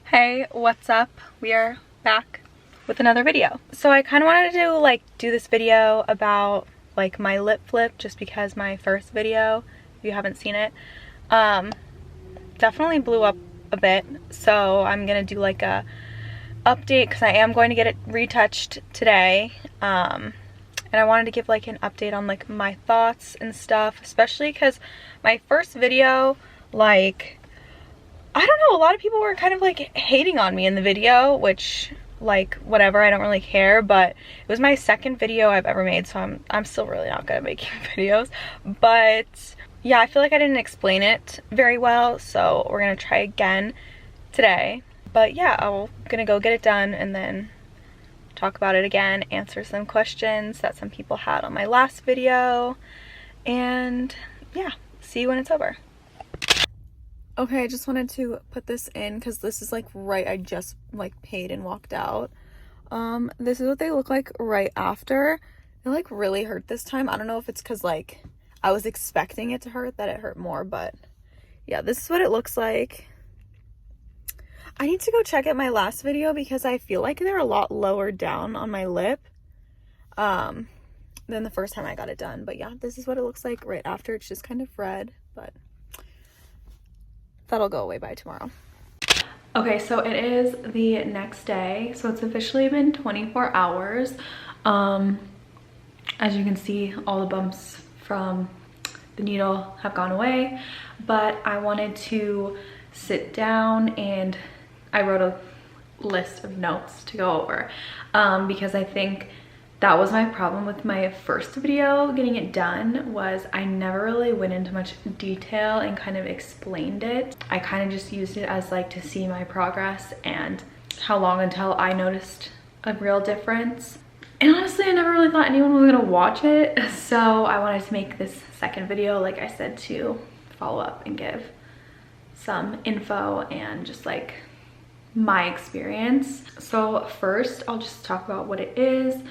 Hey, what's up? We are back with another video. So I kind of wanted to do this video about my lip flip, just because my first video, if you haven't seen it, definitely blew up a bit. So I'm gonna do a update because I am going to get it retouched today. And I wanted to give an update on my thoughts and stuff, especially because my first video, I don't know, a lot of people were kind of hating on me in the video, which whatever, I don't really care, but it was my second video I've ever made, so I'm still really not good at making videos. But yeah, I feel like I didn't explain it very well, so we're gonna try again today. But yeah, I'm gonna go get it done and then talk about it again, answer some questions that some people had on my last video, and yeah, see you when it's over. Okay, I just wanted to put this in because this is right, I just paid and walked out. This is what they look like right after. It really hurt this time. I don't know if it's because I was expecting it to hurt, that it hurt more, but yeah, this is what it looks like. I need to go check out my last video because I feel like they're a lot lower down on my lip than the first time I got it done. But yeah, this is what it looks like right after. It's just kind of red, but that'll go away by tomorrow. Okay, so it is the next day, so it's officially been 24 hours. As you can see, all the bumps from the needle have gone away, but I wanted to sit down and I wrote a list of notes to go over because I think that was my problem with my first video getting it done, was I never really went into much detail and kind of explained it. I kind of just used it as to see my progress and how long until I noticed a real difference. And honestly, I never really thought anyone was gonna watch it, so I wanted to make this second video, like I said, to follow up and give some info and just my experience. So first, I'll just talk about what it is.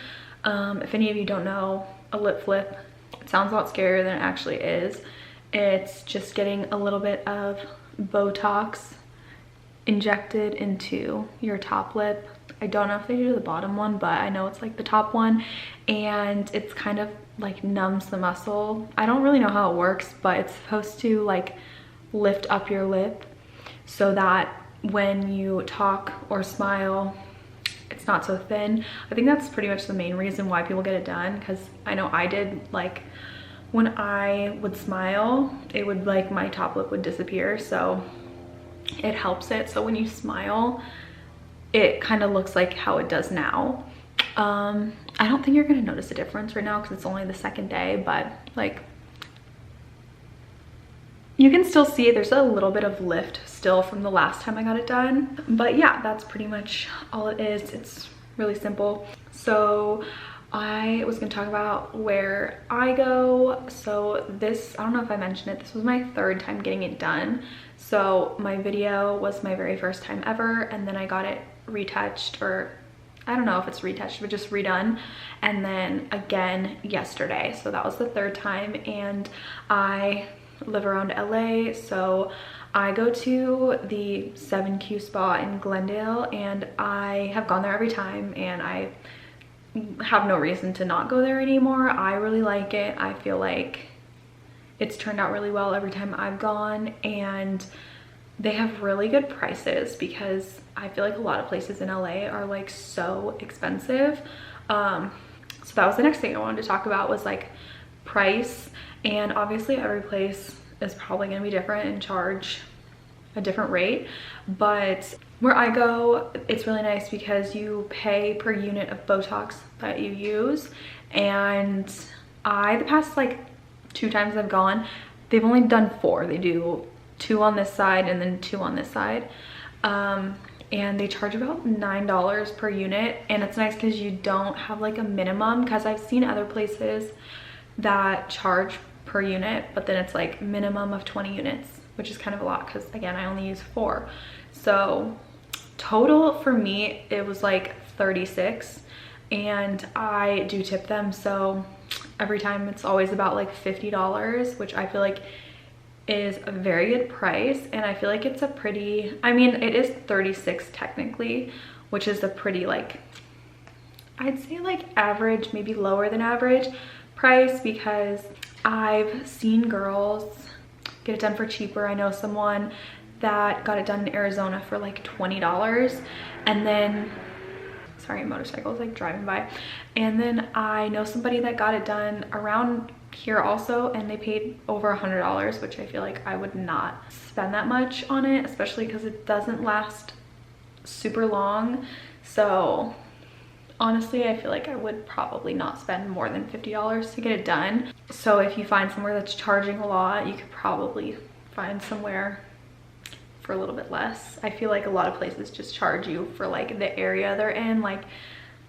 If any of you don't know, a lip flip, it sounds a lot scarier than it actually is. It's just getting a little bit of Botox injected into your top lip. I don't know if they do the bottom one, but I know it's the top one, and it's kind of numbs the muscle. I don't really know how it works, but it's supposed to lift up your lip so that when you talk or smile, it's not so thin. I think that's pretty much the main reason why people get it done, because I know I did, when I would smile, it would my top lip would disappear, so it helps it. So when you smile, it kind of looks like how it does now. I don't think you're gonna notice a difference right now because it's only the second day, but you can still see there's a little bit of lift still from the last time I got it done. But yeah, that's pretty much all it is. It's really simple. So I was gonna talk about where I go. So this, I don't know if I mentioned it, this was my third time getting it done. So my video was my very first time ever, and then I got it retouched, or I don't know if it's retouched, but just redone, and then again yesterday. So that was the third time, and I live around LA, so I go to the 7Q spa in Glendale, and I have gone there every time, and I have no reason to not go there anymore. I really like it. I feel like it's turned out really well every time I've gone, and they have really good prices because I feel like a lot of places in LA are so expensive. So that was the next thing I wanted to talk about, was price. And obviously every place is probably gonna be different and charge a different rate, but where I go, it's really nice because you pay per unit of Botox that you use. And the past 2 times I've gone, they've only done 4. They do 2 on this side and then 2 on this side. And they charge about $9 per unit. And it's nice because you don't have a minimum, because I've seen other places that charge per unit, but then it's minimum of 20 units, which is kind of a lot because again, I only use 4. So total for me, it was 36, and I do tip them, so every time it's always about $50, which I feel is a very good price, and I feel like it's a pretty, I mean, it is $36 technically, which is a pretty, like, I'd say like average, maybe lower than average price, because I've seen girls get it done for cheaper. I know someone that got it done in Arizona for like $20, and then, sorry, motorcycles like driving by, and then I know somebody that got it done around here also, and they paid over $100, which I feel like I would not spend that much on it, especially because it doesn't last super long. So honestly, I feel like I would probably not spend more than $50 to get it done. So if you find somewhere that's charging a lot, you could probably find somewhere for a little bit less. I feel like a lot of places just charge you for like the area they're in. Like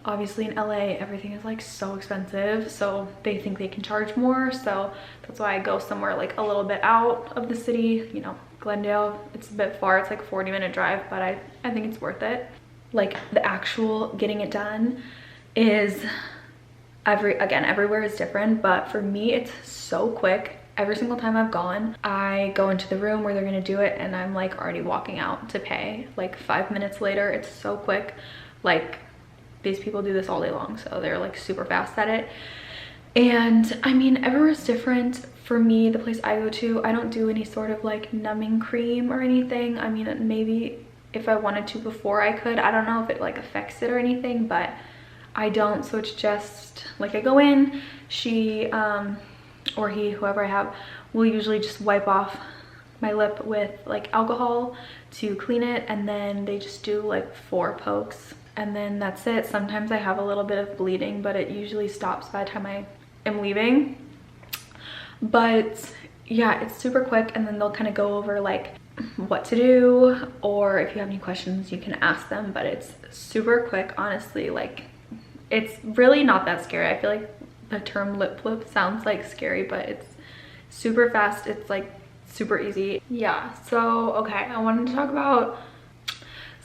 obviously in LA, everything is like so expensive, so they think they can charge more. So that's why I go somewhere like a little bit out of the city, you know, Glendale. It's a bit far, it's like a 40-minute drive, but I think it's worth it. Like the actual getting it done is everywhere is different, but for me it's so quick. Every single time I've gone, I go into the room where they're gonna do it, and I'm like already walking out to pay. Like 5 minutes later, it's so quick. Like these people do this all day long, so they're like super fast at it. And I mean, everywhere's different. For me, the place I go to, I don't do any sort of like numbing cream or anything. I mean, maybe if I wanted to before I could. I don't know if it like affects it or anything, but I don't. So it's just like I go in, she or he, whoever I have, will usually just wipe off my lip with like alcohol to clean it, and then they just do like 4 pokes, and then that's it. Sometimes I have a little bit of bleeding, but it usually stops by the time I am leaving. But yeah, it's super quick, and then they'll kind of go over like what to do, or if you have any questions you can ask them. But it's super quick, honestly. Like it's really not that scary. I feel like the term lip flip sounds like scary, but it's super fast. It's like super easy. Yeah, so okay, I wanted to talk about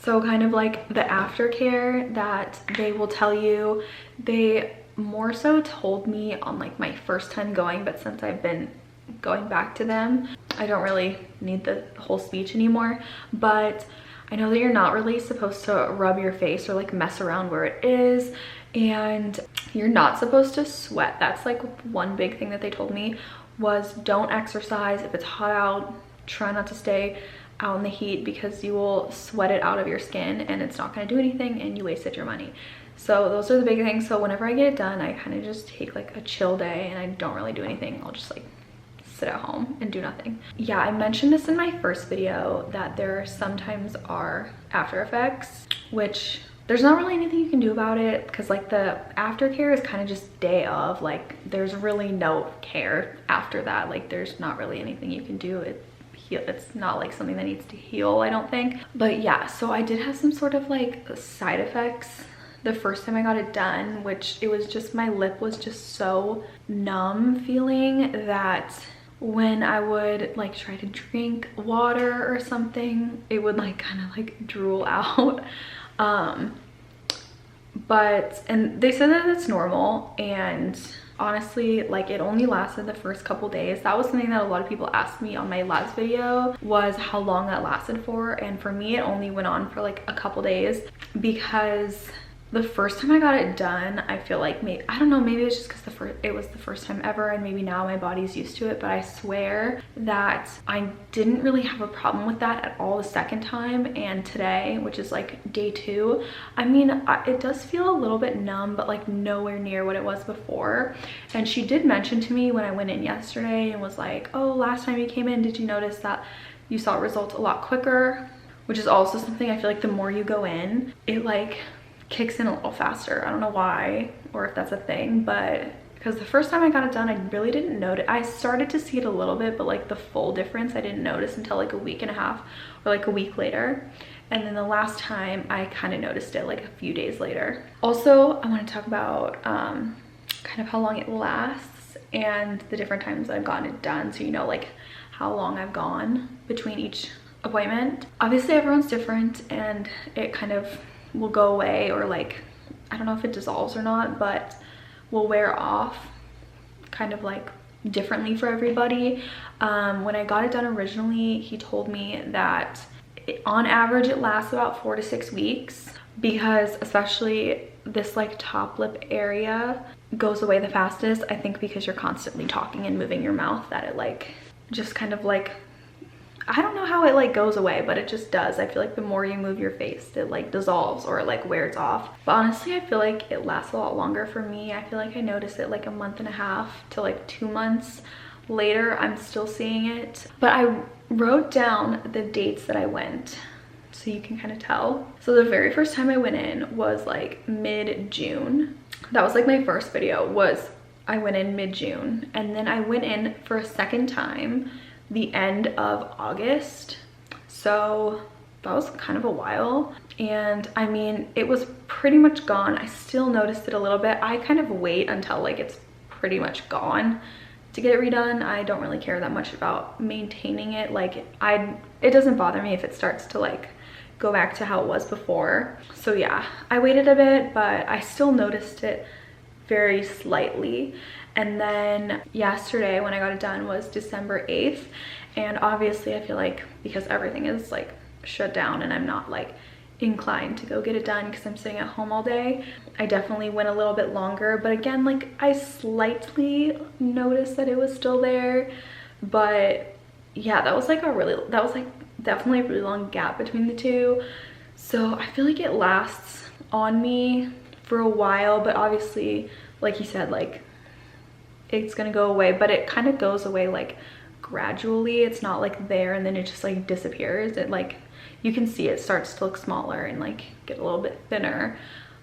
kind of like the aftercare that they will tell you. They more so told me on like my first time going, but since I've been going back to them, I don't really need the whole speech anymore. But I know that you're not really supposed to rub your face or like mess around where it is, and you're not supposed to sweat. That's like one big thing that they told me, was don't exercise if it's hot out. Try not to stay out in the heat, because you will sweat it out of your skin and it's not going to do anything, and you wasted your money. So those are the big things. So whenever I get it done, I kind of just take like a chill day, and I don't really do anything. I'll just like sit at home and do nothing. Yeah, I mentioned this in my first video that there sometimes are after effects, which there's not really anything you can do about it, because like the aftercare is kind of just day of, like there's really no care after that. Like there's not really anything you can do. It's not like something that needs to heal, I don't think. But yeah, so I did have some sort of like side effects the first time I got it done, which it was just, my lip was just so numb feeling that when I would like try to drink water or something, it would like kind of like drool out. And they said that it's normal, and honestly, like it only lasted the first couple days. That was something that a lot of people asked me on my last video, was how long that lasted for. And for me, it only went on for like a couple days, because the first time I got it done, I feel like I don't know, maybe it's just because it was the first time ever, and maybe now my body's used to it, but I swear that I didn't really have a problem with that at all the second time. And today, which is like day 2, I mean, it does feel a little bit numb, but like nowhere near what it was before. And she did mention to me when I went in yesterday and was like, oh, last time you came in, did you notice that you saw results a lot quicker? Which is also something I feel like the more you go in, it like kicks in a little faster. I don't know why, or if that's a thing, but because the first time I got it done, I really didn't notice. I started to see it a little bit, but like the full difference I didn't notice until like a week and a half or like a week later. And then the last time I kind of noticed it like a few days later. Also, I want to talk about kind of how long it lasts and the different times I've gotten it done, so you know like how long I've gone between each appointment. Obviously everyone's different, and it kind of will go away, or like I don't know if it dissolves or not, but will wear off kind of like differently for everybody. When I got it done originally, he told me that on average it lasts about 4 to 6 weeks, because especially this like top lip area goes away the fastest. I think because you're constantly talking and moving your mouth, that it like just kind of like, I don't know how it like goes away, but it just does. I feel like the more you move your face, it like dissolves or it like wears off. But honestly, I feel like it lasts a lot longer for me. I feel like I noticed it like a month and a half to like 2 months later. I'm still seeing it. But I wrote down the dates that I went so you can kind of tell. So the very first time I went in was like mid-June. That was like my first video, was I went in mid-June. And then I went in for a second time the end of August. So that was kind of a while. And I mean, it was pretty much gone. I still noticed it a little bit. I kind of wait until like it's pretty much gone to get it redone. I don't really care that much about maintaining it. Like it doesn't bother me if it starts to like go back to how it was before. So yeah, I waited a bit, but I still noticed it very slightly. And then yesterday when I got it done was December 8th. And obviously I feel like because everything is like shut down and I'm not like inclined to go get it done because I'm sitting at home all day, I definitely went a little bit longer. But again, like I slightly noticed that it was still there. But yeah, that was like definitely a really long gap between the two. So I feel like it lasts on me for a while, but obviously like you said, like it's gonna go away, but it kind of goes away like gradually. It's not like there and then it just like disappears. It like, you can see it starts to look smaller and like get a little bit thinner,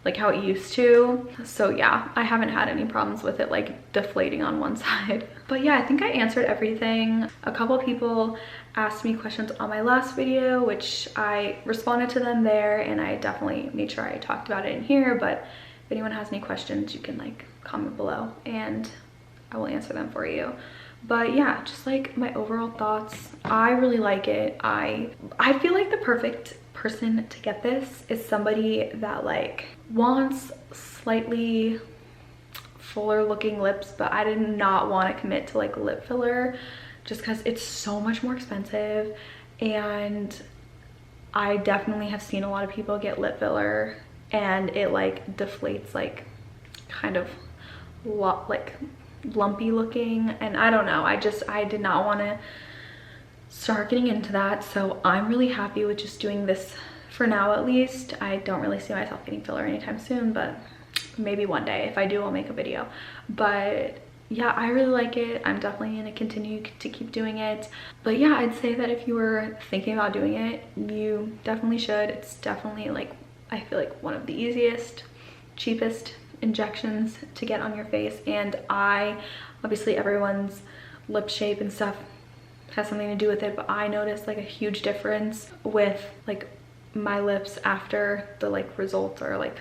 like how it used to. So yeah, I haven't had any problems with it like deflating on one side. But yeah, I think I answered everything. A couple people asked me questions on my last video, which I responded to them there, and I definitely made sure I talked about it in here. But if anyone has any questions, you can like comment below and I will answer them for you. But yeah, just like my overall thoughts, I really like it. I feel like the perfect person to get this is somebody that like wants slightly fuller looking lips, but I did not want to commit to like lip filler just because it's so much more expensive. And I definitely have seen a lot of people get lip filler and it like deflates like kind of like lumpy looking, and I don't know, I did not want to start getting into that. So I'm really happy with just doing this for now, at least. I don't really see myself getting filler anytime soon, but maybe one day. If I do, I'll make a video. But yeah, I really like it. I'm definitely gonna continue to keep doing it. But yeah, I'd say that if you were thinking about doing it, you definitely should. It's definitely like, I feel like one of the easiest, cheapest injections to get on your face. And obviously everyone's lip shape and stuff has something to do with it, but I noticed like a huge difference with like my lips after the like results are like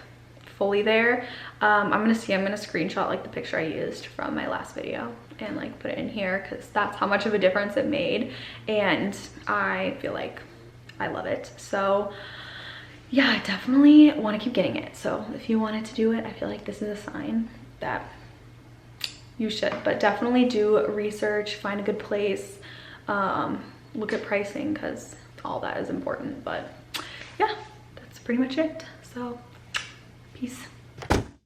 fully there. I'm gonna screenshot like the picture I used from my last video and like put it in here because that's how much of a difference it made, and I feel like I love it. So yeah, I definitely want to keep getting it. So if you wanted to do it, I feel like this is a sign that you should. But definitely do research, find a good place, look at pricing, because all that is important. But yeah, that's pretty much it. So peace.